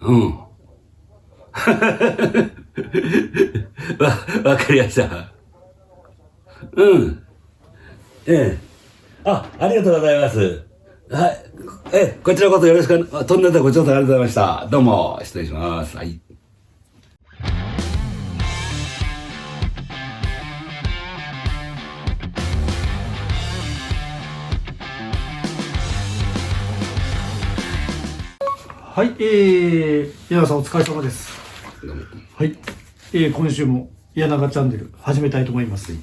うん。わかりました。うん。ええ。ありがとうございます。はい。こちらこそよろしく、とんでもないご調査ありがとうございました。どうも、失礼します。はい。はい、柳さんお疲れ様です。どうも。はい、今週も柳長チャンネル始めたいと思います。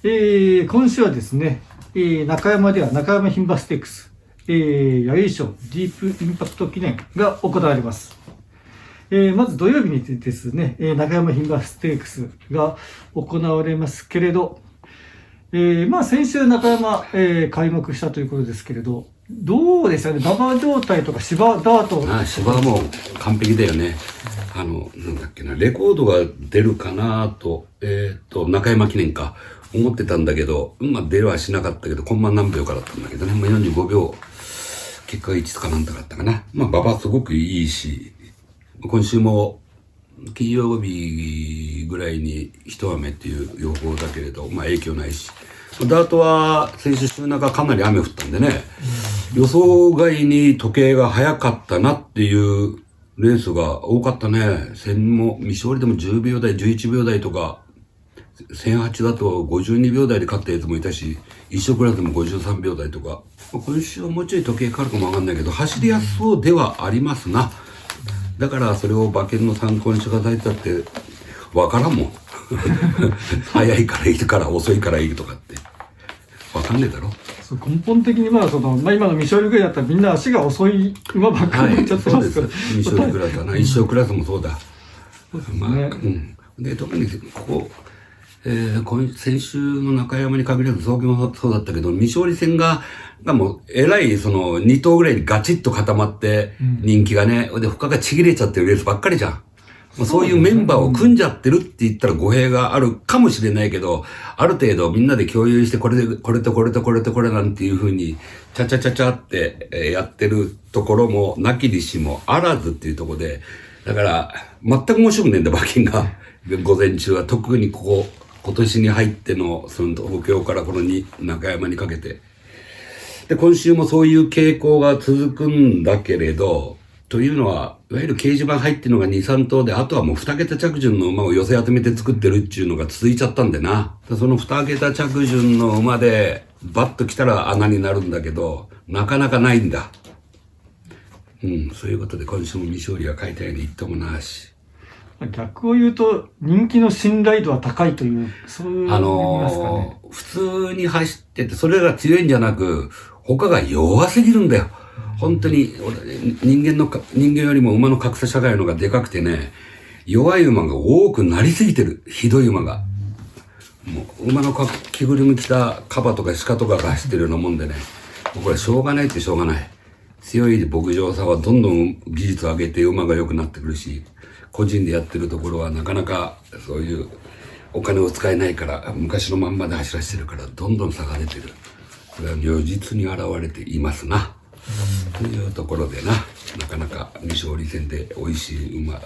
今週はですね、中山では中山牝馬ステークス、弥生賞ディープインパクト記念が行われます。まず土曜日にですね、中山牝馬ステークスが行われますけれど、まあ先週中山、開幕したということですけれど、どうでしたね、馬場状態とか芝ダート。芝はもう完璧だよね。なんだっけな、レコードが出るかなと、中山記念か、思ってたんだけど、まあ出るはしなかったけど、コンマ何秒かだったんだけどね、まあ45秒、結果が1とかなんとかだったかな。まあ馬場すごくいいし、今週も、金曜日ぐらいに一雨っていう予報だけれど、まあ影響ないし。ダートは先週週中かなり雨降ったんでね、予想外に時計が早かったなっていうレースが多かったね。未勝利でも10秒台、11秒台とか、1008だと52秒台で勝ったやつもいたし、一生クラスでも53秒台とか。今週はもうちょい時計かかるかもわかんないけど、走りやすそうではありますな。だからそれを馬券の参考にしてくださいって言ったって、わからんもん。早いからいいから遅いからいいとかって。わかんねえだろ。根本的にまあ今の未勝利ぐらいだったらみんな足が遅い馬ばっかりになっちゃってますから、未勝利クラスだな。一生クラスもそうだ。そうですね。で、特にここ、先週の中山に限らず、東京もそうだったけど、未勝利戦がもう、えらい、2頭ぐらいにガチッと固まって、人気がね、で、他がちぎれちゃってるレースばっかりじゃん。そういうメンバーを組んじゃってるって言ったら語弊があるかもしれないけど、ある程度みんなで共有してこれで、これとこれとこれとこれなんていう風に、チャチャチャチャってやってるところも、なきにしもあらずっていうところで、だから、全く面白くねえんだ、馬券が。午前中は特に今年に入っての、東京からこの中山にかけて。で、今週もそういう傾向が続くんだけれど、というのは、いわゆる掲示板入ってるのが2、3頭で、あとはもう2桁着順の馬を寄せ集めて作ってるっていうのが続いちゃったんでな。その2桁着順の馬で、バッと来たら穴になるんだけど、なかなかないんだ。そういうことで今週も未勝利は書いたように一頭もなし。逆を言うと、人気の信頼度は高いという、そういう意味ですかね。普通に走ってて、それが強いんじゃなく、他が弱すぎるんだよ。本当に、人間よりも馬の格差社会の方がでかくてね、弱い馬が多くなりすぎてる。ひどい馬が。もう、馬の着ぐるみ着たカバとか鹿とかが走ってるようなもんでね、もうこれしょうがないってしょうがない。強い牧場さはどんどん技術を上げて馬が良くなってくるし、個人でやってるところはなかなかそういうお金を使えないから、昔のまんまで走らせてるからどんどん差が出てる。これは如実に現れていますな。というところでな、なかなか未勝利戦で美味しい馬、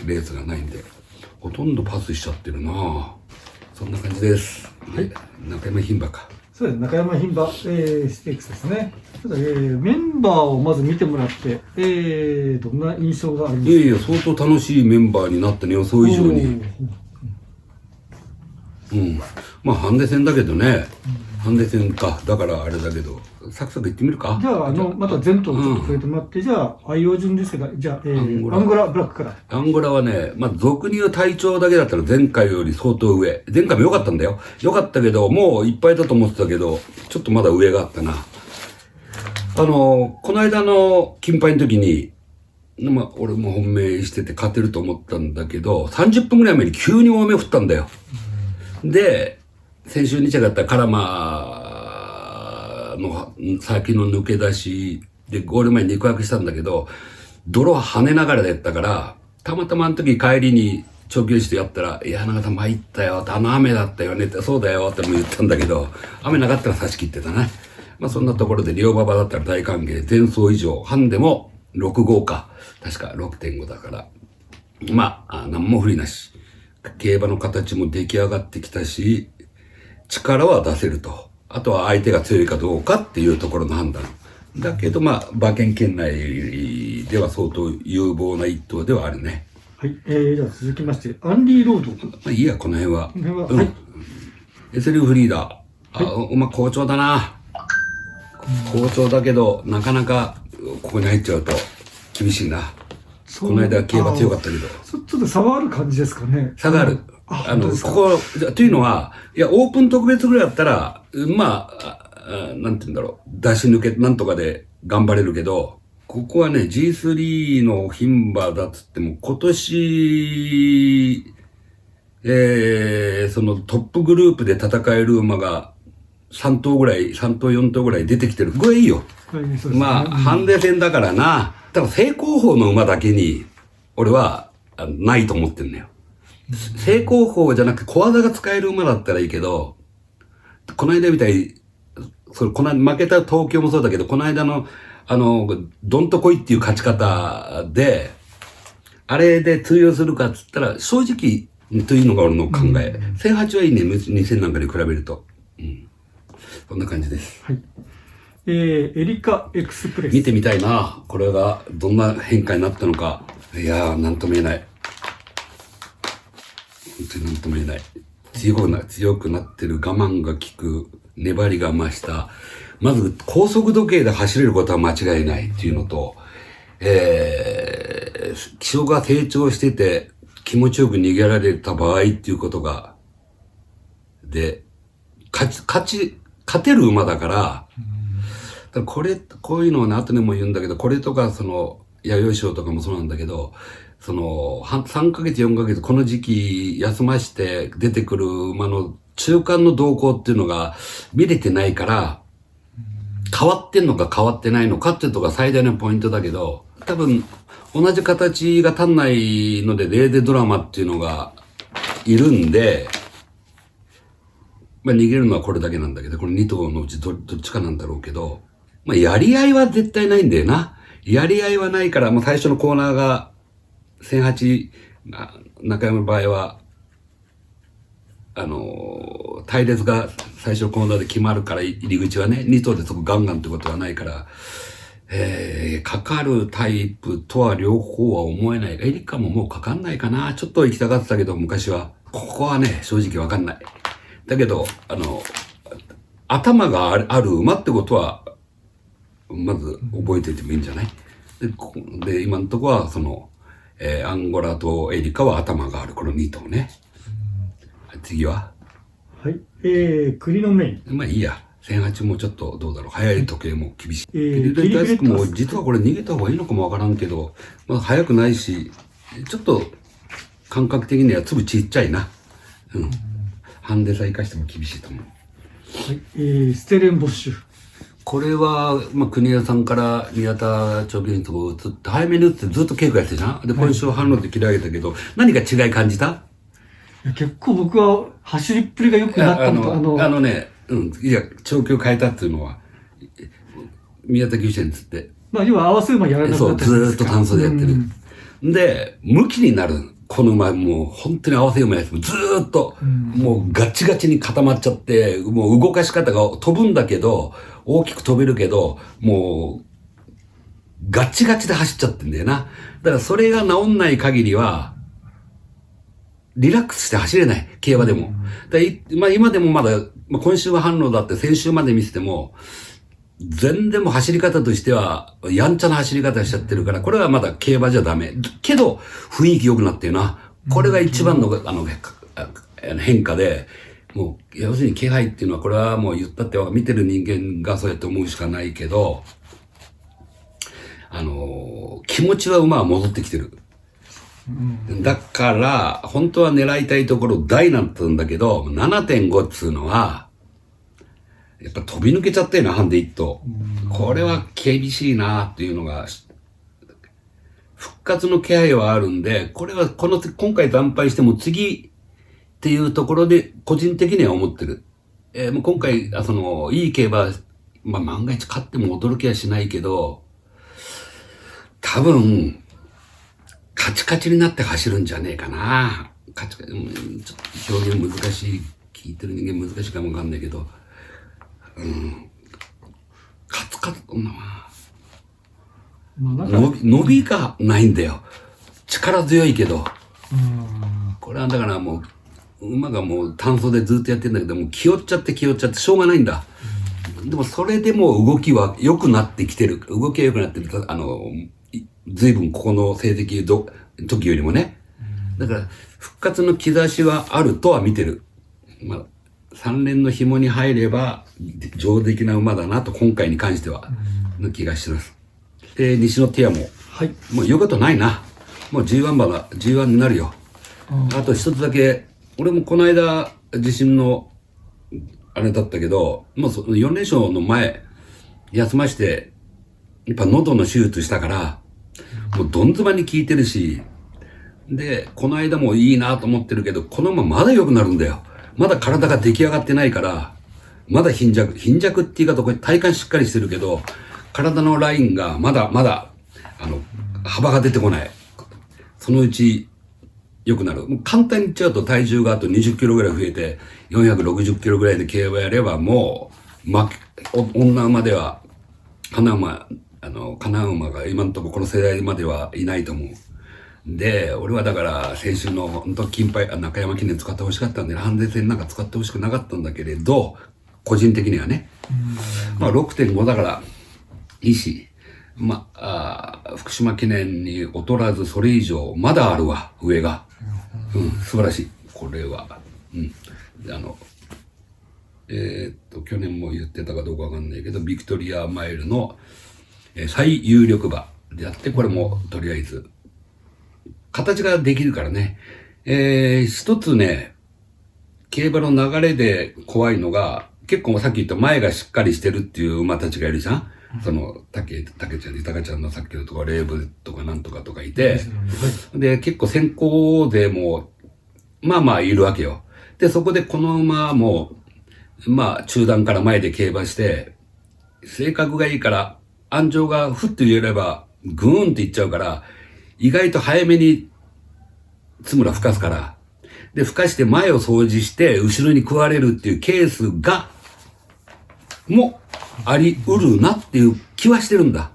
レースがないんで、ほとんどパスしちゃってるな。そんな感じです。はい。中山牝馬か。そうです。中山牝馬、ステークスですね。ちょっと、メンバーをまず見てもらって、どんな印象がありますか？いや相当楽しいメンバーになったね、予想以上に。まあハンデ戦だけどね、ハンデ戦か、だからあれだけど、サクサクいってみるか。じゃあ、また前頭ちょっと触れてもらって、じゃあ、愛用順ですが、じゃあ、アンゴラブラックから。アンゴラはね、まあ、俗に言う体調だけだったら前回より相当上。前回も良かったんだよ。良かったけど、もういっぱいだと思ってたけど、ちょっとまだ上があったな。この間の金杯の時に、まあ、俺も本命してて勝てると思ったんだけど、30分ぐらい前に急に大雨降ったんだよ。で、先週日だったカラマの先の抜け出しでゴール前に肉薄したんだけど、泥は跳ねながらだったから、たまたまあの時帰りに長距離してやったら、いや、なんか参ったよ、雨だったよねって、そうだよっても言ったんだけど、雨なかったら差し切ってたね。まあそんなところで両馬場だったら大歓迎、前走以上、ハンデも6-5か。確か 6.5 だから。まあ、なんも不利なし。競馬の形も出来上がってきたし、力は出せると。あとは相手が強いかどうかっていうところの判断。だけど、まあ、馬券圏内では相当有望な一頭ではあるね。はい。じゃあ続きまして、アンディ・ロード。まあいいや、この辺は。この辺は、はい。SL フリーダー。まあ、好調だな。好調だけど、なかなか、ここに入っちゃうと、厳しいな。この間競馬強かったけど。ちょっと差はある感じですかね。差がある。ここ、というのは、いや、オープン特別ぐらいだったら、まあ、なんて言うんだろう、出し抜け、なんとかで頑張れるけど、ここはね、G3 の牝馬だっつっても、今年、そのトップグループで戦える馬が3頭4頭ぐらい出てきてる。これいいよ。はい、そうですね。まあ、ハンデ戦だからな。ただ、正攻法の馬だけに、俺は、ないと思ってんだよ。正攻法じゃなくて小技が使える馬だったらいいけど、この間みたい、この間負けた東京もそうだけど、この間の、どんとこいっていう勝ち方で、あれで通用するかっつったら、正直というのが俺の考え。1008はいいね、2000なんかに比べると。うん。そんな感じです。はい。エリカエクスプレス。見てみたいな。これがどんな変化になったのか。いやー、なんとも言えない。本当になんとも言えない。強くなってる、我慢が効く、粘りが増した。まず、高速度計で走れることは間違いないっていうのと、気象が成長してて気持ちよく逃げられた場合っていうことが、で、勝てる馬だから、こういうのはね、後でも言うんだけど、これとか、弥生賞とかもそうなんだけど、3ヶ月、4ヶ月、この時期休まして出てくる馬の中間の動向っていうのが見れてないから、変わってんのか変わってないのかっていうのが最大のポイントだけど、多分、同じ形が足んないので、レーデドラマっていうのがいるんで、まあ逃げるのはこれだけなんだけど、この2頭のうちどっちかなんだろうけど、まあやり合いは絶対ないんだよな。やり合いはないから、もう最初のコーナーが、1008、中山の場合は、隊列が最初のコーナーで決まるから、入り口はね、2頭でそこガンガンってことはないから、かかるタイプとは両方は思えない。エリカももうかかんないかな。ちょっと行きたがってたけど、昔は。ここはね、正直わかんない。だけど、頭がある馬ってことは、まず覚えておいてもいいんじゃない？で、今のところは、アンゴラとエリカは頭がある。この2頭ね。次は？はい。栗のメイン。まあいいや。1008もちょっとどうだろう。早い時計も厳しい。キリレタスクも実はこれ逃げた方がいいのかもわからんけど、まあ早くないし、ちょっと感覚的には粒ちっちゃいな。うん。ハンデさ生かしても厳しいと思う。はい。ステレンボッシュ。これは、まあ、国枝さんから宮田長期にとこ移って、早めに打ってずっと稽古やってたじゃん。で、今週反応で切り上げたけど、何か違い感じた？結構僕は走りっぷりが良くなったのと、いや、調教変えたっていうのは、宮田厩舎につって。まあ、要は合わせ馬やらなくなったそう、ずーっと単走でやってる。で、向きになる。この馬、もう本当に合わせ馬やつもずーっと、もうガチガチに固まっちゃって、もう動かし方が飛ぶんだけど、大きく飛べるけど、もう、ガチガチで走っちゃってんだよな。だからそれが治んない限りは、リラックスして走れない。競馬でも。まあ今でもまだ、まあ、今週は反応だって先週まで見せても、全然も走り方としては、やんちゃな走り方しちゃってるから、これはまだ競馬じゃダメ。けど、雰囲気良くなってるな。これが一番の、変化で、もう、要するに気配っていうのは、これはもう言ったって見てる人間がそうやって思うしかないけど、気持ちは馬は戻ってきてる。だから、本当は狙いたいところ大なんて言うんだけど、7.5 っつうのは、やっぱ飛び抜けちゃったよな、ハンデ一頭。これは厳しいなっていうのが、復活の気配はあるんで、これは今回惨敗しても次っていうところで個人的には思ってる。もう今回、いい競馬、まあ万が一勝っても驚きはしないけど、多分、カチカチになって走るんじゃねえかな。カチカチ、ちょっと表現難しい、聞いてる人間難しいかもわかんないけど、カツカツ、伸びがないんだよ。力強いけど。これはだからもう、馬がもう単走でずっとやってんだけど、もう気負っちゃってしょうがないんだ。でもそれでも動きは良くなってきてる。動きは良くなってる。随分ここの成績時よりもね。だから復活の兆しはあるとは見てる。まあ、3連の紐に入れば上出来な馬だなと今回に関しては、の気がしてます。で、西のティアも、もう言うことないな。もう G1 馬だ。G1 になるよ。あと一つだけ、俺もこの間地震のあれだったけど、もうその4連勝の前、休まして、やっぱ喉の手術したから、もうどん詰まに効いてるし、で、この間もいいなと思ってるけど、この馬まだ良くなるんだよ。まだ体が出来上がってないから、まだ貧弱っていうかこれ体幹しっかりしてるけど、体のラインがまだ、幅が出てこない。そのうち、良くなる。もう簡単に言っちゃうと体重があと20キロぐらい増えて、460キロぐらいで競馬やればもう、女馬では、金馬が今のところこの世代まではいないと思う。で、俺はだから先週の本当中山記念使ってほしかったんで、ハンデ戦なんか使ってほしくなかったんだけれど、個人的にはね。まあ 6.5 だからいいし、福島記念に劣らずそれ以上まだあるわ、上が。素晴らしい。これは。去年も言ってたかどうかわかんないけど、ビクトリアマイルの最有力馬であって、これもとりあえず、形ができるからね。一つね、競馬の流れで怖いのが、結構さっき言った前がしっかりしてるっていう馬たちがいるじゃん。その、たけちゃん、豊ちゃんのさっきのとか、レーブとかなんとかとかいて、で、結構先行勢も、まあまあいるわけよ。で、そこでこの馬も、まあ中段から前で競馬して、性格がいいから、安城がふっと言えれば、グーンっていっちゃうから、意外と早めに、津村吹かすから、で、吹かして前を掃除して、後ろに食われるっていうケースが、もあり得るなっていう気はしてるんだ。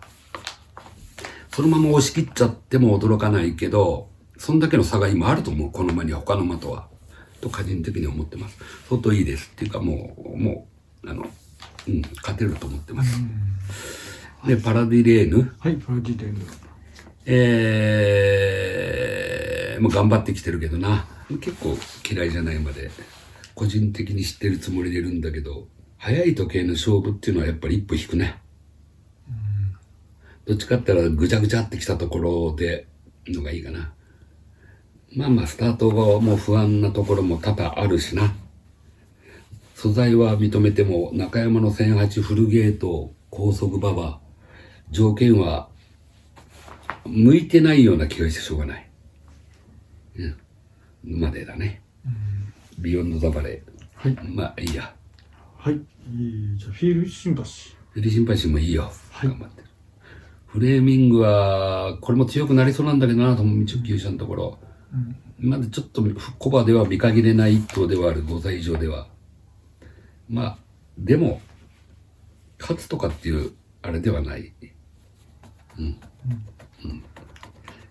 そのまま押し切っちゃっても驚かないけど、そんだけの差が今あると思う。この馬には他の馬とは。と個人的に思ってます。相当いいです。っていうかもう、勝てると思ってます。で、パラディレーヌ。はい、パラディレーヌ。もう頑張ってきてるけどな。結構嫌いじゃない馬で。個人的に知ってるつもりでいるんだけど、早い時計の勝負っていうのはやっぱり一歩引くね。どっちかって言ったらぐちゃぐちゃってきたところでのがいいかな。まあまあスタートがもう不安なところも多々あるしな。素材は認めても中山の1008フルゲート高速馬は条件は向いてないような気がしてしょうがない。までだね。ビヨンドザバレー。はい。まあいいや。はい。じゃあフィールシンパシー。フィルシンパシーもいいよ。はい。頑張ってる。フレーミングは、これも強くなりそうなんだけどな、とも19社のところ。まだちょっとコバでは見限れない一頭ではある、5歳以上では。まあ、でも、勝つとかっていう、あれではない。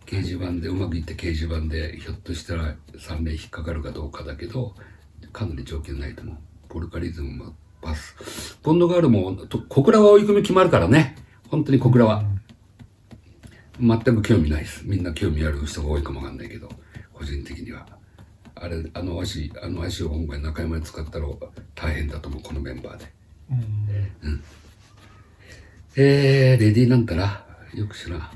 掲示板でうまくいって掲示板でひょっとしたら3連引っかかるかどうかだけど、かなり条件ないと思う。ポルカリズムもパス。ポンドガールも、小倉は追い込み決まるからね。本当に小倉は。全く興味ないです。みんな興味ある人が多いかもわかんないけど、個人的には。あれ、あの足を今回中山で使ったら大変だと思う、このメンバーで。レディーなんたら、よく知らん。は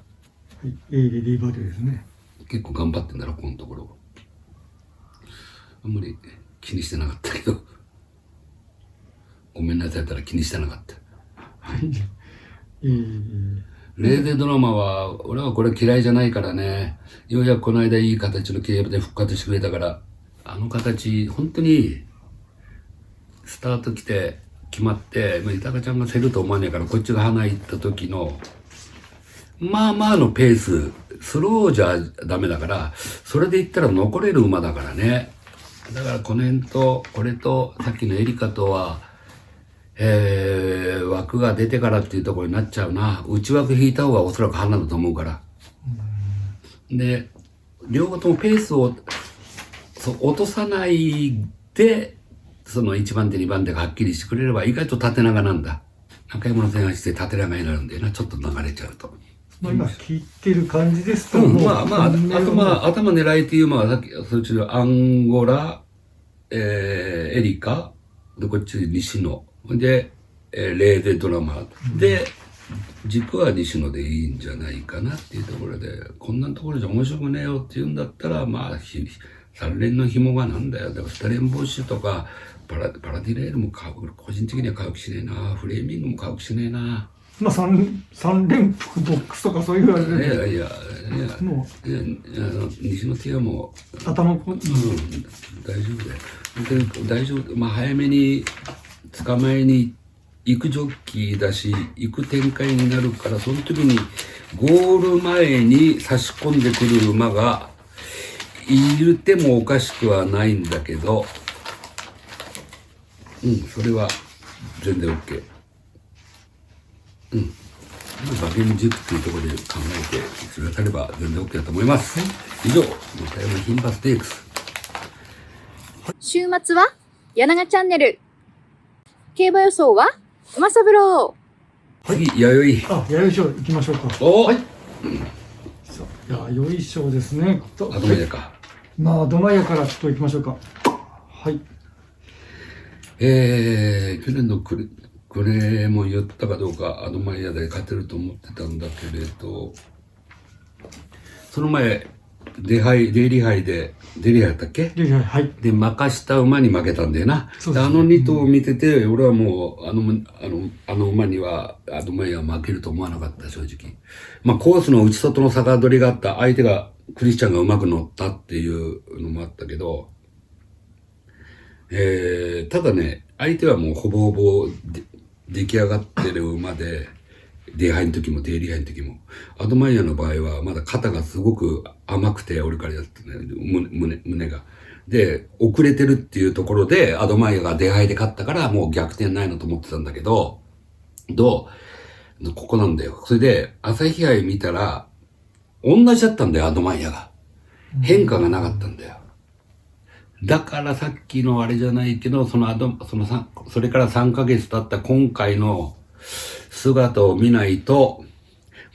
い、レディーバディですね。結構頑張ってんだろ、このところ。あんまり気にしてなかったけど。ごめんなさい、ったら気にしてなかった。はい。レーゼドラマは、俺はこれ嫌いじゃないからね。ようやくこの間いい形の競馬で復活してくれたから、あの形、本当に、スタート来て、決まって、豊ちゃんが競ると思わねえから、こっちが花行った時の、まあまあのペース、スローじゃダメだから、それで言ったら残れる馬だからね。だからこの辺と、これと、さっきのエリカとは、枠が出てからっていうところになっちゃうな。内枠引いた方がおそらく花だと思うから。で、両方ともペースを落とさないで、その1番手2番手がはっきりしてくれれば意外と縦長なんだ。中山の線がして縦長になるんだよな。ちょっと流れちゃうと。まあ今聞いてる感じですと、まあまあ、あとまあ、頭狙いっていう馬はさっき、そっちのアンゴラ、エリカ、で、こっち西野。で、レーゼドラマで、軸は西野でいいんじゃないかなっていうところで、こんなところじゃ面白くねえよって言うんだったら、まあ、3連の紐がなんだよ。だから2連帽子とか、パラディレールも買う、個人的には買う気しねえな。フレーミングも買う気しねえな。まあ三連複ボックスとかそういうあれで、いやいや、も西野手はもう、う頭こ、大丈夫だよ。本当に大丈夫。まあ、早めに捕まえに行くジョッキーだし、行く展開になるから、その時にゴール前に差し込んでくる馬がいてもおかしくはないんだけど、それは全然 OK。馬券軸っていうところで考えてくだされば全然 OK だと思います。以上、中山牝馬ステークス。週末は柳チャンネル。競馬予想は馬三郎。次、弥生。弥生賞行きましょうか。おはい。さあ、弥生賞ですね。あともやか。まあ、ドマイヤからちょっと行きましょうか。はい。去年のクレも言ったかどうか、アドマイヤで勝てると思ってたんだけれど、その前、デリハイだったっけはい。で、任した馬に負けたんだよな。そうですねで2頭を見てて、俺はもう、あの馬には、アドマイヤは負けると思わなかった、正直。まあ、コースの内外の逆取りがあった、相手が、クリスチャンがうまく乗ったっていうのもあったけど、ただね、相手はもうほぼほぼ出来上がってる馬で、デハイの時もデリハイの時も。アドマイヤの場合はまだ肩がすごく甘くて、俺からやってね、胸が。で、遅れてるっていうところで、アドマイヤがデハイで勝ったからもう逆転ないのと思ってたんだけど、ここなんだよ。それで、朝日杯見たら、同じだったんだよ、アドマイヤが。変化がなかったんだよ。だからさっきのあれじゃないけど、それから3ヶ月経った今回の姿を見ないと、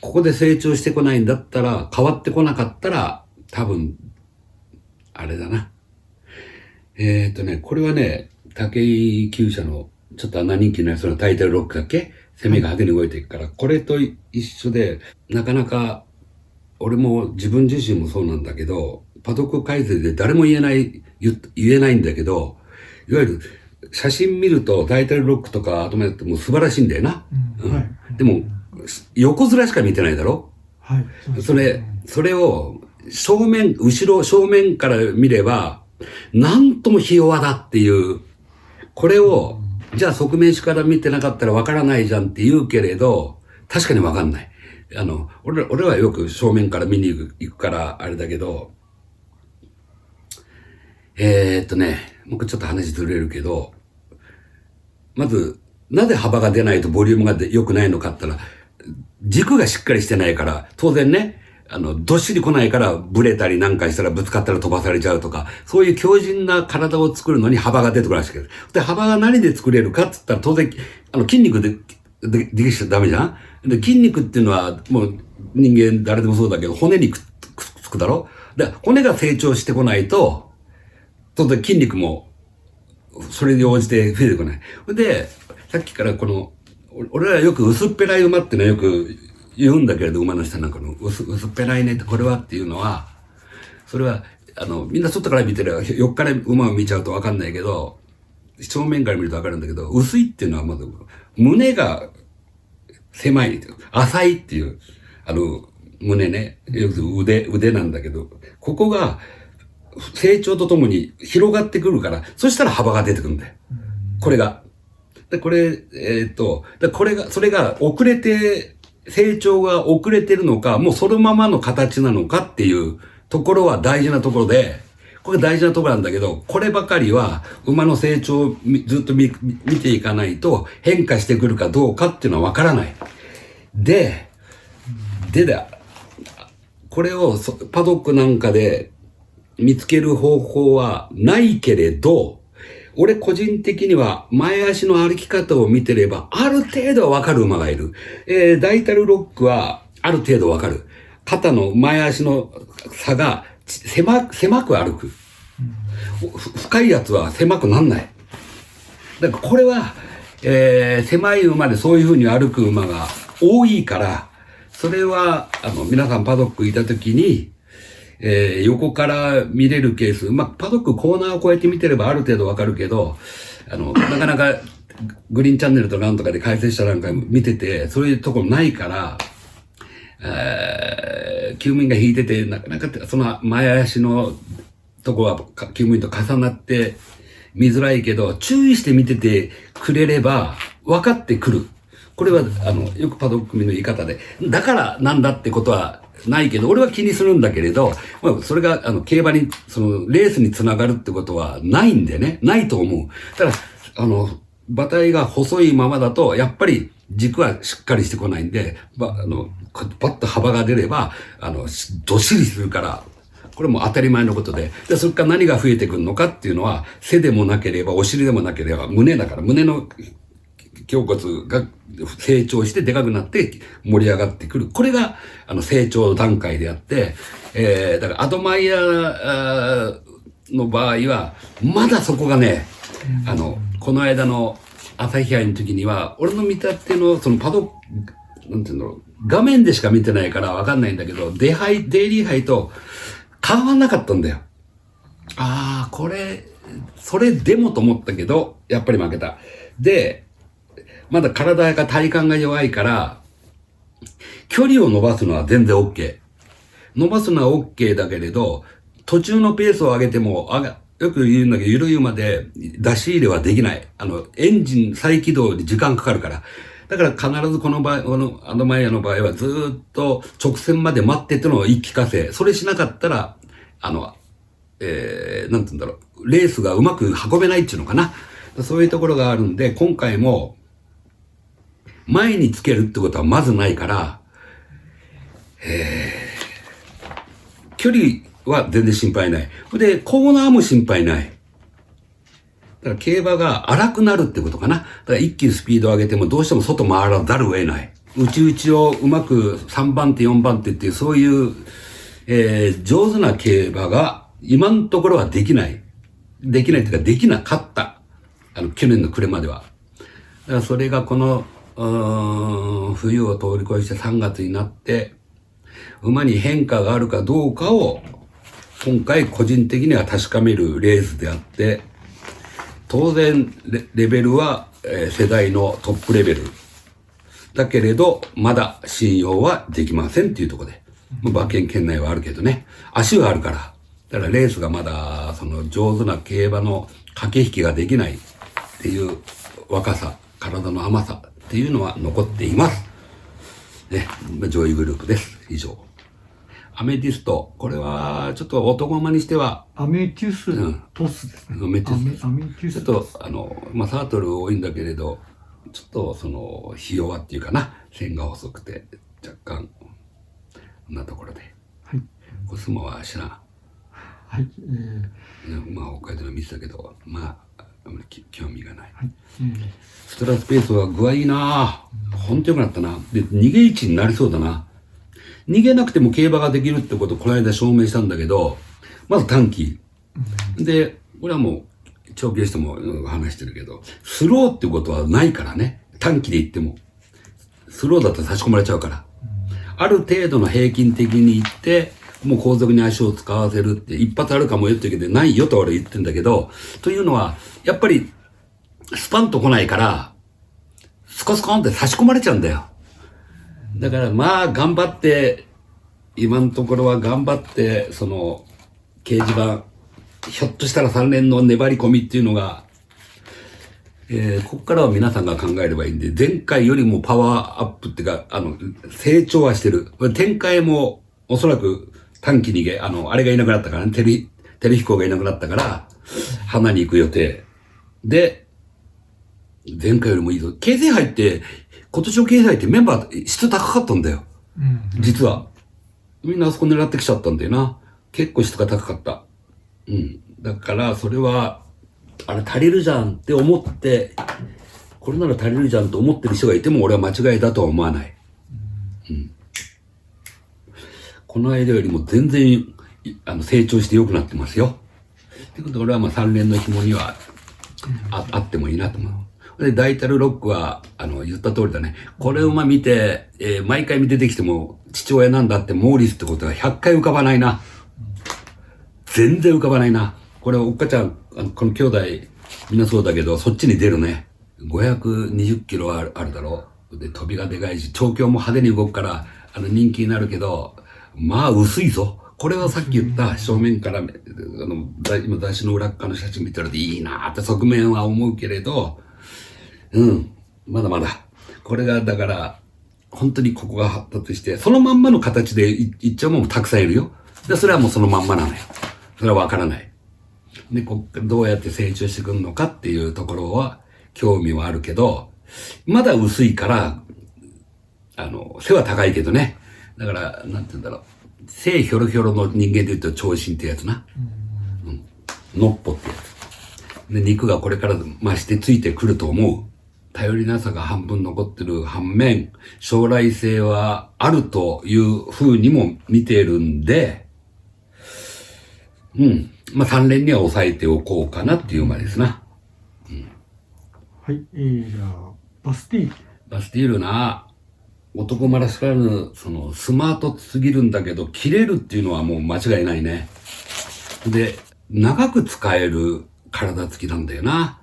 ここで成長してこないんだったら、変わってこなかったら、多分、あれだな。これはね、武井厩舎の、ちょっと穴人気のやつのタイトルロックだっけ攻めが派手に動いていくから、これと一緒で、なかなか、俺も自分自身もそうなんだけど、パドック改正で誰も言えないんだけど、いわゆる写真見るとタイトルロックとかアトメってもう素晴らしいんだよな。でも、横面しか見てないだろ？はい。それを正面から見れば、なんともひ弱だっていう、これを、じゃあ側面から見てなかったらわからないじゃんって言うけれど、確かにわかんない。俺はよく正面から見に行くから、あれだけど、僕ちょっと話ずれるけど、まず、なぜ幅が出ないとボリュームが良くないのかって言ったら、軸がしっかりしてないから、当然ね、どっしり来ないからブレたりなんかしたらぶつかったら飛ばされちゃうとか、そういう強靭な体を作るのに幅が出てくるらしいけど。で、幅が何で作れるかって言ったら当然、筋肉できちゃダメじゃん？で、筋肉っていうのはもう人間誰でもそうだけど、骨にくっつくだろ？で、骨が成長してこないと、当然筋肉もそれに応じて増えてこない。で、さっきから俺らよく薄っぺらい馬ってのはよく言うんだけれど、馬の下なんかの薄っぺらいねってこれはっていうのは、それは、みんな外から見てれば、横から馬を見ちゃうとわかんないけど、正面から見るとわかるんだけど、薄いっていうのはまず、胸が狭い、浅いっていう、胸ね、要するに腕なんだけど、ここが成長とともに広がってくるから、そしたら幅が出てくるんだよ。これが。で、それが遅れて成長が遅れてるのか、もうそのままの形なのかっていうところは大事なところで、これ大事なところなんだけど、こればかりは馬の成長をずっと見ていかないと変化してくるかどうかっていうのはわからない。で、これをパドックなんかで見つける方法はないけれど、俺個人的には前足の歩き方を見てればある程度はわかる馬がいる。ダイタルロックはある程度わかる。肩の前足の差が狭く歩く。深いやつは狭くなんない。だからこれは、狭い馬でそういう風に歩く馬が多いから、それは、皆さんパドックいたときに、横から見れるケース、パドックコーナーをこうやって見てればある程度わかるけど、なかなかグリーンチャンネルとかなんとかで解説者なんか見てて、そういうとこないから、厩務員が引いてて、なかなかその前足のとこは厩務員と重なって見づらいけど、注意して見ててくれれば分かってくる。これは、よくパドック民の言い方で、だからなんだってことはないけど、俺は気にするんだけれど、それが、競馬に、レースにつながるってことはないんでね、ないと思う。ただ、馬体が細いままだと、やっぱり軸はしっかりしてこないんで、バッと幅が出れば、どっしりするから、これも当たり前のことで、それから何が増えてくるのかっていうのは、背でもなければ、お尻でもなければ、胸だから、胸の胸骨が成長してでかくなって盛り上がってくる。これが、成長段階であって、だからアドマイヤーの場合は、まだそこがね、この間の朝日杯の時には、俺の見立ての、そのパドなんていうの、画面でしか見てないからわかんないんだけど、デイリー杯と変わんなかったんだよ。それでもと思ったけど、やっぱり負けた。で、まだ体が体幹が弱いから、距離を伸ばすのは全然 OK。伸ばすのは OK だけれど、途中のペースを上げても、よく言うんだけど、緩い馬で出し入れはできない。エンジン再起動に時間かかるから。だから必ずこの場合、アドマイヤの場合はずーっと直線まで待ってってのを言い聞かせ。それしなかったら、なんて言うんだろう。レースがうまく運べないっていうのかな。そういうところがあるんで、今回も、前につけるってことはまずないから、距離は全然心配ない。で、コーナーも心配ない。だから競馬が荒くなるってことかな。だから一気にスピードを上げてもどうしても外回らざるを得ない。内々をうまく3番手4番手っていうそういう、上手な競馬が今のところはできない。できないっていうかできなかった。去年の暮れまでは。だからそれがこの、冬を通り越して3月になって、馬に変化があるかどうかを、今回個人的には確かめるレースであって、当然レベルは、世代のトップレベル。だけれど、まだ信用はできませんっていうところで。馬券圏内はあるけどね。足はあるから。だからレースがまだ、上手な競馬の駆け引きができないっていう若さ、体の甘さ。っていうのは残っています。ね、上位グループです。以上。アメティスト。これは、ちょっと男馬にしては。アメティストスですね。アメティスト。アメティスちょっと、サートル多いんだけれど、ちょっと、ひ弱っていうかな。線が細くて、若干、こんなところで。はい。コスモは知らん。はい。北海道の見てたけど、あんまり興味がない。はい。ストラスペースは具合いいなぁ。ほんと良くなったな。で、逃げ位置になりそうだな。逃げなくても競馬ができるってことをこの間証明したんだけど、まず短期。で、これはもう、長期しても話してるけど、スローってことはないからね。短期で言っても。スローだと差し込まれちゃうから。ある程度の平均的に言って、もう後続に足を使わせるって一発あるかもよって言うけど、ないよと俺言ってんだけど、というのは、やっぱり、スパンと来ないから、スコスコンって差し込まれちゃうんだよ。だから頑張って、今のところは頑張って、掲示板、ひょっとしたら3連の粘り込みっていうのが、ここからは皆さんが考えればいいんで、前回よりもパワーアップっていうか、成長はしてる。展開もおそらく短期に、あれがいなくなったからね、テレヒコがいなくなったから、花に行く予定。で、前回よりもいいぞ。形成杯って、今年の形成杯ってメンバー質高かったんだよ。実は。みんなあそこ狙ってきちゃったんだよな。結構質が高かった。だから、それは、あれ足りるじゃんって思って、これなら足りるじゃんと思ってる人がいても俺は間違いだとは思わない。この間よりも全然、成長して良くなってますよ。ってことで俺は3連の紐には、あってもいいなと思う。で、ダイタルロックは、言った通りだね。これを見て、毎回出てきても、父親なんだってモーリスってことが100回浮かばないな。全然浮かばないな。これ、おっかちゃん、この兄弟、みんなそうだけど、そっちに出るね。520キロあるだろう。で、飛びがでかいし、調教も派手に動くから、人気になるけど、まあ、薄いぞ。これはさっき言った正面から、今雑誌の裏側の写真見てるといいなーって側面は思うけれど、まだまだ。これが、だから、本当にここが発達して、そのまんまの形でいっちゃうもんもたくさんいるよ。で、それはもうそのまんまなのよ。それはわからない。で、どうやって成長してくるのかっていうところは、興味はあるけど、まだ薄いから、背は高いけどね。だから、なんて言うんだろう。背ひょろひょろの人間で言うと長身ってやつな。のっぽってやつ。で、肉がこれから増してついてくると思う。頼りなさが半分残ってる反面、将来性はあるという風にも見てるんで、3連には抑えておこうかなっていう馬ですな。はい、じゃあ、バスティール。バスティールな、男馬らしからぬ、スマートすぎるんだけど、切れるっていうのはもう間違いないね。で、長く使える体つきなんだよな。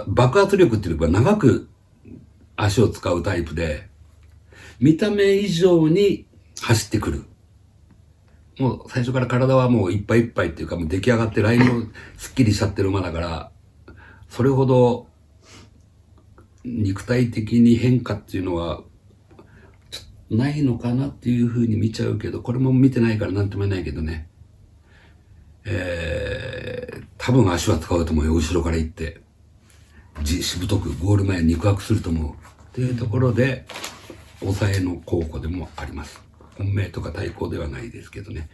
爆発力っていうか長く足を使うタイプで、見た目以上に走ってくる。もう最初から体はもういっぱいいっぱいっていうかもう出来上がってラインもスッキリしちゃってる馬だから、それほど肉体的に変化っていうのはないのかなっていうふうに見ちゃうけど、これも見てないからなんとも言えないけどね。多分足は使うと思うよ、後ろから行って。しぶとくゴール前肉薄すると思う。っていうところで、抑えの候補でもあります。本命とか対抗ではないですけどね。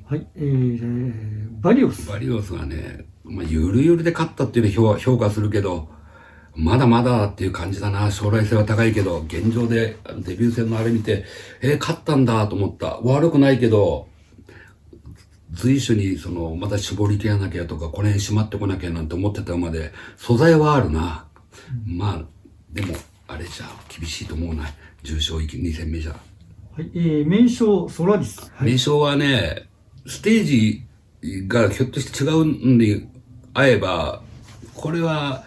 はい、バリオス。バリオスはね、ゆるゆるで勝ったっていうのを評価するけど、まだまだっていう感じだな。将来性は高いけど、現状でデビュー戦のあれ見て、勝ったんだと思った。悪くないけど、随所にまた絞り切らなきゃとか、この辺締まってこなきゃなんて思ってた馬で、素材はあるな。でも、あれじゃ厳しいと思うな。重賞2戦目じゃ。はい、名称ソラリス。名称はね、ステージがひょっとして違うんであえば、これは、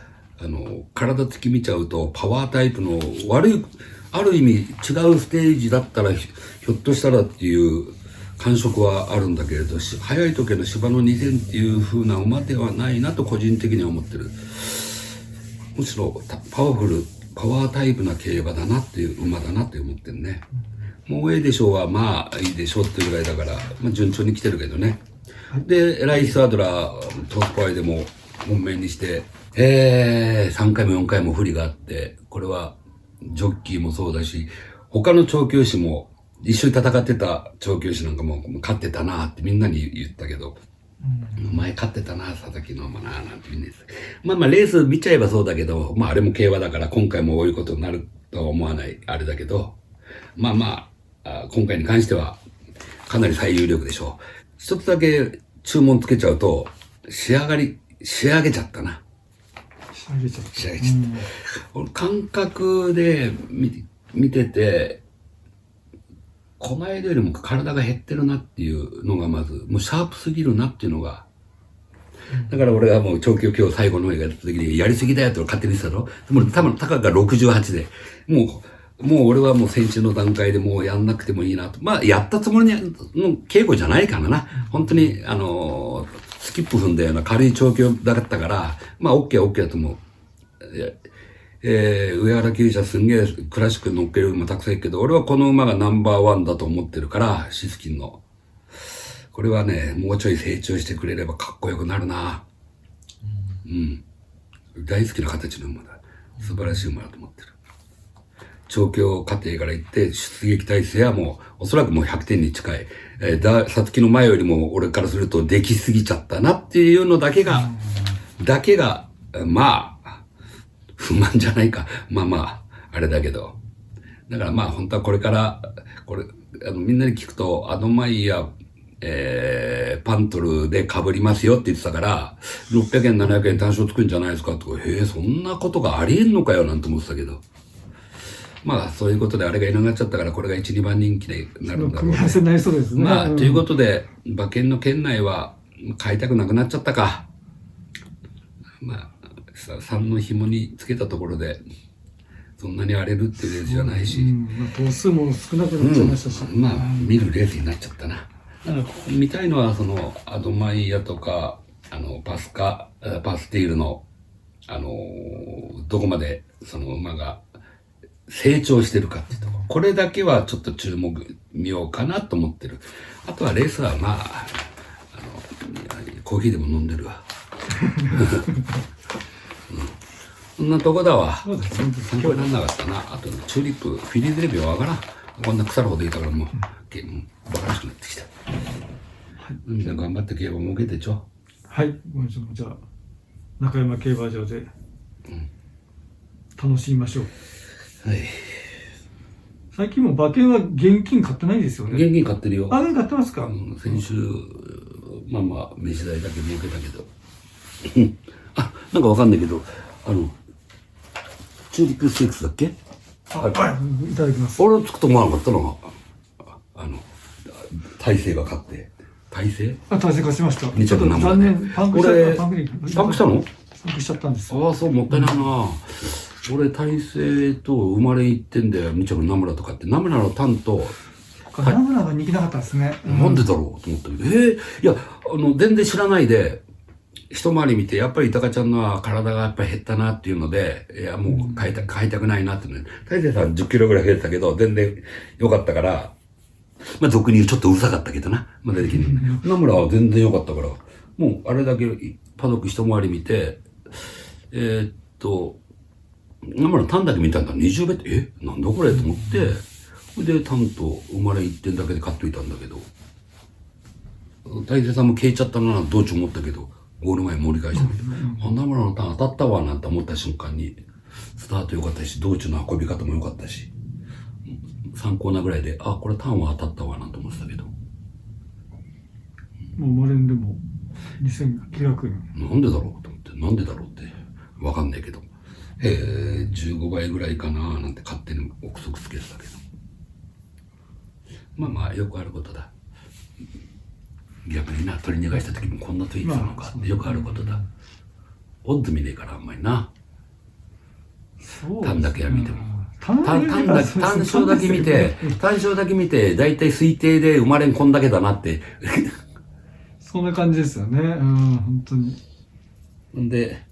体つき見ちゃうと、パワータイプのある意味違うステージだったら、ひょっとしたらっていう感触はあるんだけれど、早い時の芝の2000っていう風な馬ではないなと個人的には思ってる。むしろパワータイプな競馬だなっていう馬だなって思ってるね。もうでしょうはまあいいでしょうっていうぐらいだから、順調に来てるけどね。で、ライスアドラー、トップアイでも本命にして、3回も4回も不利があって、これはジョッキーもそうだし、他の調教師も一緒に戦ってた調教師なんかも勝ってたなってみんなに言ったけど、前勝ってたな、佐々木の馬な、なんてみんな言って。レース見ちゃえばそうだけど、あれも競馬だから今回もこういうことになるとは思わない、あれだけど、今回に関してはかなり最有力でしょう。一つだけ注文つけちゃうと、仕上げちゃったな。仕上げちゃった。感覚で見てて、この間よりも体が減ってるなっていうのがまず、もうシャープすぎるなっていうのが、だから俺はもう長距離今日最後の映画やった時にやりすぎだよって勝手に言ってたの。でも多分たかが68で、もう俺はもう先週の段階でもうやんなくてもいいなと。やったつもりの稽古じゃないからな。本当に、スキップ踏んだような軽い調教だったから、まあ OK だと思う。上原厩舎すんげえクラシック乗っける馬たくさんいるけど、俺はこの馬がナンバーワンだと思ってるから、シスキンの。これはね、もうちょい成長してくれればかっこよくなるな。うん。大好きな形の馬だ。素晴らしい馬だと思ってる。調教過程から言って、出撃体制はもう、おそらくもう100点に近い。さつきの前よりも俺からするとできすぎちゃったなっていうのだけが、まあ、不満じゃないか。まあ、あれだけど。だからまあ本当はこれから、みんなに聞くと、アドマイヤ、パントルで被りますよって言ってたから、600円、700円単勝つくんじゃないですかとか、そんなことがありえんのかよなんて思ってたけど。まあ、そういうことであれがいなくなっちゃったから、これが1、2番人気でなるんだろう、ね。組み合わせになりそうですね。まあ、ということで、馬券の圏内は買いたくなくなっちゃったか。まあ、3の紐につけたところで、そんなに荒れるっていうレースじゃないし。まあ、頭数も少なくなっちゃいましたし。まあ、見るレースになっちゃったな。だから見たいのは、アドマイヤとか、パスティールの、どこまで、その馬が、成長してるかっていうところ。これだけはちょっと注目見ようかなと思ってる。あとはレースはまあ、コーヒーでも飲んでるわ。そんなとこだわ。そうですね。参考にならなかったな。あとね、チューリップ、フィリーズレビューはわからん。こんな腐るほどいいからもう、バカらしくなってきた。みんな頑張って競馬儲けてちょ。はい。じゃあ、中山競馬場で、楽しみましょう。はい。最近も馬券は現金買ってないですよね。現金買ってるよ。買ってますか？先週、まあ、飯代だけ儲けたけど。なんかわかんないけど、チューリップステークスだっけ？はい、いただきます。俺つくと思わなかったのが、大勢が勝って。大勢大勢勝ちました。2着何残念。パンクしたの？パンクしちゃったんですよ。ああ、そう、もったいないな。俺、大勢と生まれ行ってんだよ、2着ナムラとかって。ナムラのタンと、ナムラが人気なかったですね。なんでだろうと思ったけど、いや、全然知らないで、一回り見て、やっぱり豊ちゃんのは体がやっぱり減ったなっていうので、いや、もう買いたくないなってね。大勢さん10キロぐらい減ったけど、全然良かったから、まあ、俗に言うちょっとうるさかったけどな。まだできんの。ナムラは全然良かったから、もうあれだけパドック一回り見て、ナムラタンだけ見たんだ。20ベッド、なんだこれと思って、で、タンと生まれ1点だけで買っといたんだけど、大勢さんも消えちゃったな、道中思ったけど、ゴール前盛り返したけど、ナムラのタン当たったわ、なんて思った瞬間に、スタート良かったし、道中の運び方も良かったし、参考なぐらいで、これタンは当たったわ、なんて思ってたけど。もう生まれんでも、2900円。なんでだろうと思って、なんでだろうって、わかんないけど。15倍ぐらいかななんて勝手に憶測つけてたけど。まあ、よくあることだ。逆にな、取り逃がした時もこんなと言ってたのかってよくあることだ。オッズ見ねえからあんまりな。単だけは見ても。単勝だけ見て、だいたい推定で生まれんこんだけだなって。そんな感じですよね。本当に。んで、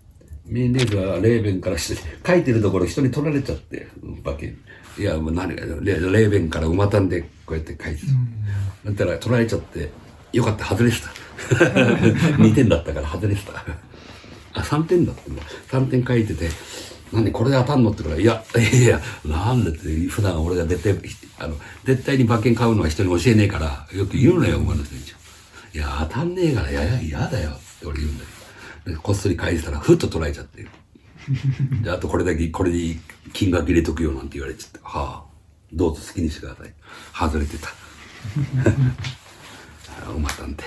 メインレースはレーベンからして、書いてるところ人に取られちゃって、馬券。いや、もうレーベンから馬単でこうやって書いてた。だったら取られちゃって、よかった、外れてた。2点だったから外れてた。3点だったんだ。3点書いてて、何これで当たんのってから、いや、なんでって、普段俺が絶対に馬券買うのは人に教えねえから、よく言うのよ、馬の選手。いや、当たんねえから、嫌だよ、って俺言うんだけど。こっそり返したら、ふっと捉えちゃって。で、あとこれで金額入れとくよなんて言われちゃって、どうぞ好きにしてください。外れてた。馬さんで。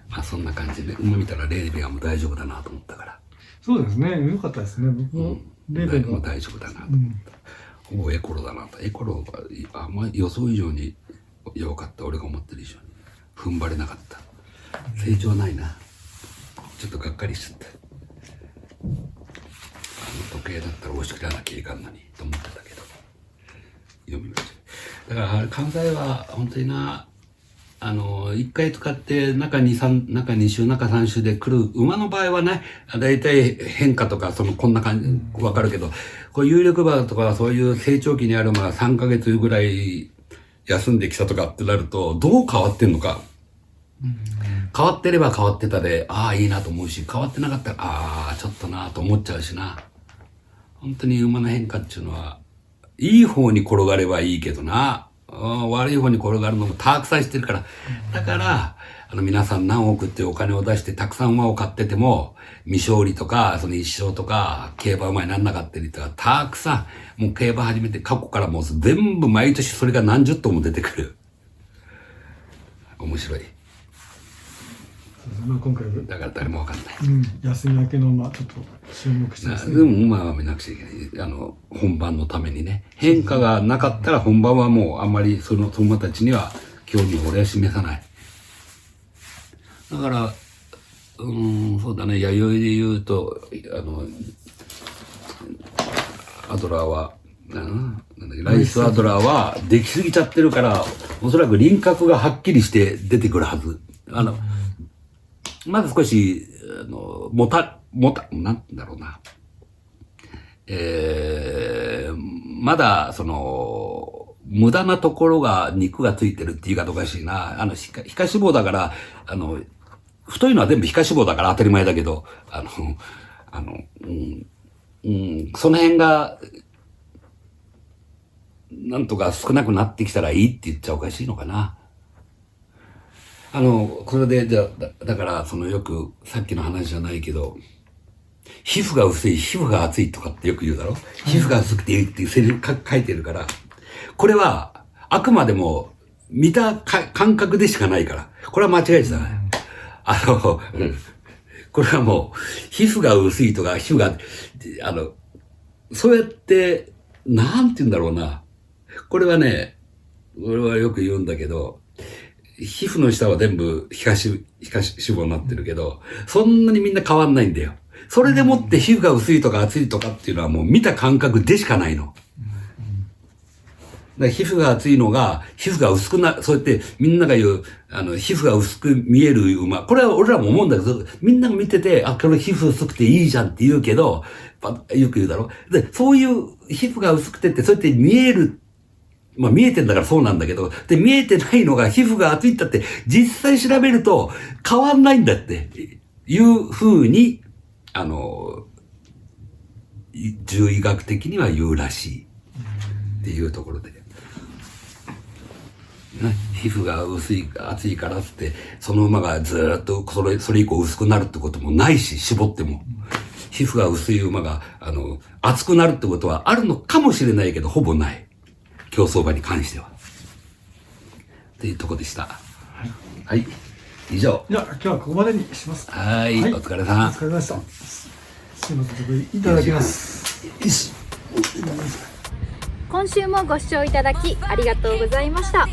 まあそんな感じで、馬見たらレーベンはもう大丈夫だなと思ったから。そうですね、よかったですね。僕もレーベンが。もう大丈夫だなと思った。ほぼエコロだなと。エコロがあんまり予想以上に良かった。俺が思ってる以上に。踏ん張れなかった。成長ないな。ちょっとがっかりしちゃった。時計だったら押し切らなきゃいかんのにと思ってたけど。読みました。だから関西は本当にな、1回使って中2週、中3週で来る馬の場合はね、だいたい変化とか、こんな感じ、わかるけど、こう有力馬とかそういう成長期にある馬が3ヶ月ぐらい休んできたとかってなると、どう変わってんのか。変わってれば変わってたで、ああ、いいなと思うし、変わってなかったら、ああ、ちょっとなと思っちゃうしな。本当に馬の変化っていうのは、いい方に転がればいいけどな。悪い方に転がるのもたくさんしてるから。だから、皆さん何億っていうお金を出してたくさん馬を買ってても、未勝利とか、一勝とか、競馬馬になんなかったりとか、たくさん、もう競馬始めて過去からもう全部毎年それが何十頭も出てくる。面白い。まあ今回だから誰もわかんない。休み明けの馬、ちょっと注目してますね。でも馬は見なくちゃいけない。本番のためにね。変化がなかったら本番はもうあんまりその馬たちには興味を俺は示さない。だから、そうだね、弥生で言うと、アドラーは、ライスアドラーはできすぎちゃってるから、おそらく輪郭がはっきりして出てくるはず。まず少し、なんだろうな。まだ、無駄なところが肉がついてるっていうかおかしいな。皮下脂肪だから、太いのは全部皮下脂肪だから当たり前だけど、その辺が、なんとか少なくなってきたらいいって言っちゃおかしいのかな。これで、だから、よく、さっきの話じゃないけど、皮膚が薄い、皮膚が厚いとかってよく言うだろ？皮膚が薄くていいっていうセリフ書いてるから、これは、あくまでも、見た感覚でしかないから。これは間違いじゃない。これはもう、皮膚が薄いとか、皮膚が、そうやって、なんて言うんだろうな。これはね、俺はよく言うんだけど、皮膚の下は全部皮下脂肪になってるけど、そんなにみんな変わんないんだよ。それでもって皮膚が薄いとか厚いとかっていうのはもう見た感覚でしかないの。だから皮膚が厚いのが、皮膚が薄くな、そうやってみんなが言う、皮膚が薄く見える馬。これは俺らも思うんだけど、みんなが見てて、これ皮膚薄くていいじゃんって言うけど、よく言うだろ。で、そういう皮膚が薄くてって、そうやって見える、まあ見えてんだからそうなんだけど、で、見えてないのが皮膚が厚いったって、実際調べると変わんないんだって、いう風に、獣医学的には言うらしい。っていうところで。皮膚が薄い、厚いからって、その馬がずーっとそれ以降薄くなるってこともないし、絞っても。皮膚が薄い馬が、厚くなるってことはあるのかもしれないけど、ほぼない。競走馬に関しては。っていうとこでした。はい。はい。以上。じゃあ、今日はここまでにします。はい。お疲れさん。お疲れ様でした。すいません、いただきます。よし。今週もご視聴いただきありがとうございました。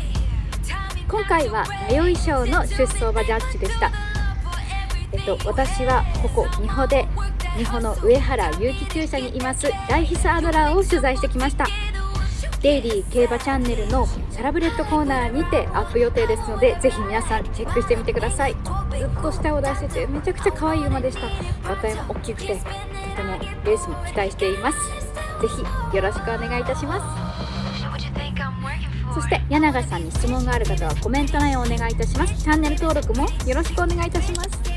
今回は弥生賞の出走馬ジャッジでした。私はここ仁保で仁保の上原有機厩舎にいますライヒスアドラーを取材してきました。デイリー競馬チャンネルのサラブレッドコーナーにてアップ予定ですので、ぜひ皆さんチェックしてみてください。ずっと舌を出しててめちゃくちゃ可愛い馬でした。馬体も大きくてとてもレースも期待しています。ぜひよろしくお願いいたします。そして柳永さんに質問がある方はコメント欄へお願いいたします。チャンネル登録もよろしくお願いいたします。